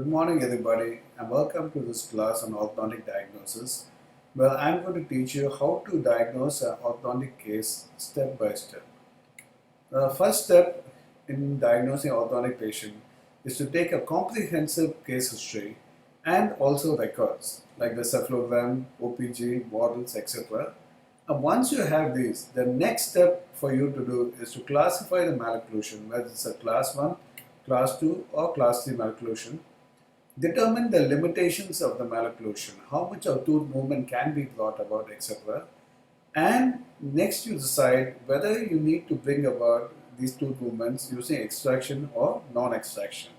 Good morning, everybody, and welcome to this class on orthodontic diagnosis, where I'm going to teach you how to diagnose an orthodontic case step by step. The first step in diagnosing an orthodontic patient is to take a comprehensive case history and also records like the cephalogram, OPG, models, etc. And once you have these, the next step for you to do is to classify the malocclusion, whether it's a class 1, class 2, or class 3 malocclusion. Determine the limitations of the malocclusion, how much of tooth movement can be brought about, etc. And next you decide whether you need to bring about these tooth movements using extraction or non-extraction.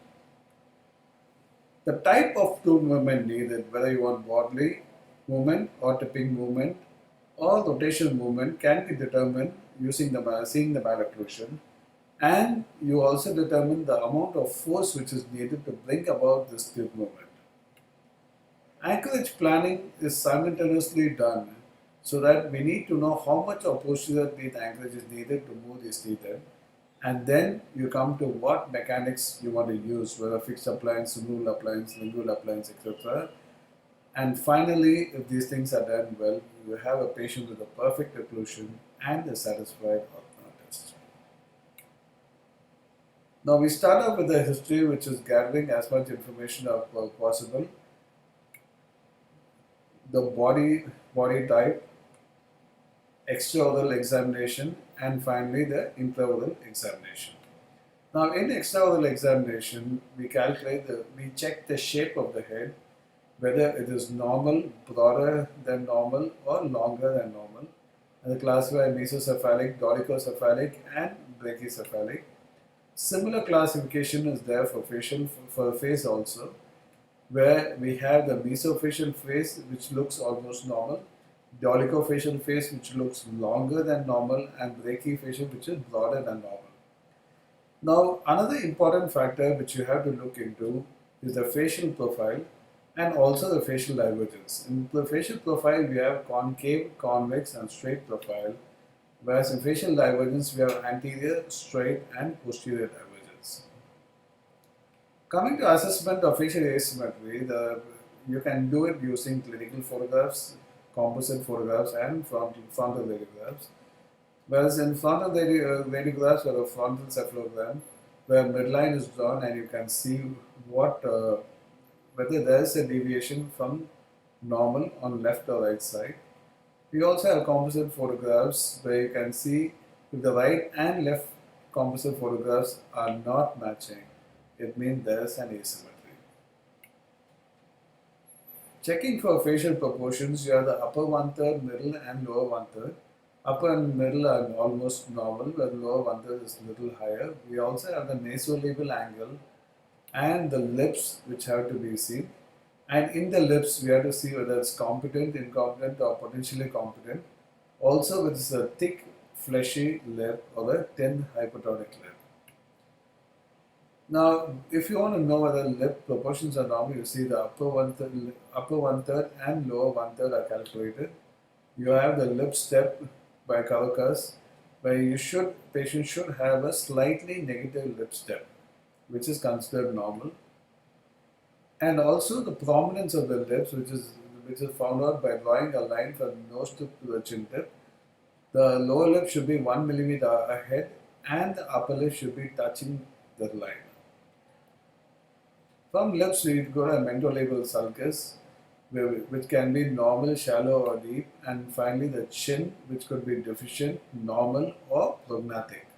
The type of tooth movement needed, whether you want bodily movement or tipping movement or rotational movement, can be determined using seeing the malocclusion. And you also determine the amount of force which is needed to bring about this tooth movement. Anchorage planning is simultaneously done so that we need to know how much of posterior teeth anchorage is needed to move these teeth in. And then you come to what mechanics you want to use, whether fixed appliance, removable appliance, lingual appliance, etc. And finally, if these things are done well, you have a patient with a perfect occlusion and a satisfied orthodontist. Now we start off with the history, which is gathering as much information as possible. The body type, extraoral examination, and finally the intraoral examination. Now in extraoral examination, we check the shape of the head, whether it is normal, broader than normal, or longer than normal. And the classify mesocephalic, dolichocephalic, and brachycephalic. Similar classification is there for face also, where we have the mesofacial face which looks almost normal, dolichofacial face which looks longer than normal, and brachyfacial which is broader than normal. Now another important factor which you have to look into is the facial profile and also the facial divergence. In the facial profile we have concave, convex and straight profile, whereas in facial divergence we have anterior, straight and posterior divergence. Coming to assessment of facial asymmetry, you can do it using clinical photographs, composite photographs and frontal radiographs. Whereas in frontal radiographs or a frontal cephalogram, where midline is drawn and you can see whether there is a deviation from normal on left or right side. We also have composite photographs where you can see if the right and left composite photographs are not matching, it means there is an asymmetry. Checking for facial proportions, you have the upper one-third, middle and lower one-third. Upper and middle are almost normal, where the lower one-third is a little higher. We also have the nasolabial angle and the lips which have to be seen. And in the lips, we have to see whether it's competent, incompetent, or potentially competent. Also, whether it's a thick, fleshy lip or a thin, hypertonic lip. Now, if you want to know whether lip proportions are normal, you see the upper one-third and lower one-third are calculated. You have the lip step by Kavakas, where patient should have a slightly negative lip step, which is considered normal. And also the prominence of the lips, which is found out by drawing a line from nose tip to the chin tip. The lower lip should be 1 millimeter ahead and the upper lip should be touching the line. From lips we go to a mentolabial sulcus, which can be normal, shallow or deep, and finally the chin, which could be deficient, normal or prognatic.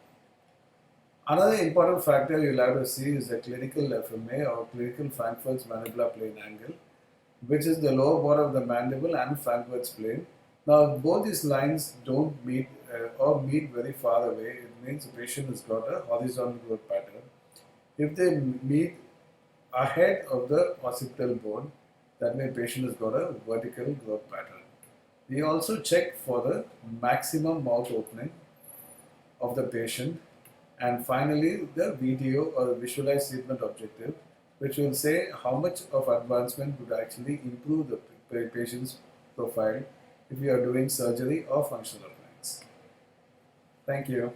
Another important factor you'll have to see is the clinical FMA or clinical Frankfurt's mandibular plane angle, which is the lower border of the mandible and Frankfurt's plane. Now, if both these lines don't meet or meet very far away, it means the patient has got a horizontal growth pattern. If they meet ahead of the occipital bone, that means the patient has got a vertical growth pattern. We also check for the maximum mouth opening of the patient. And finally, the VTO or visualized treatment objective, which will say how much of advancement would actually improve the patient's profile if you are doing surgery or functional appliance. Thank you.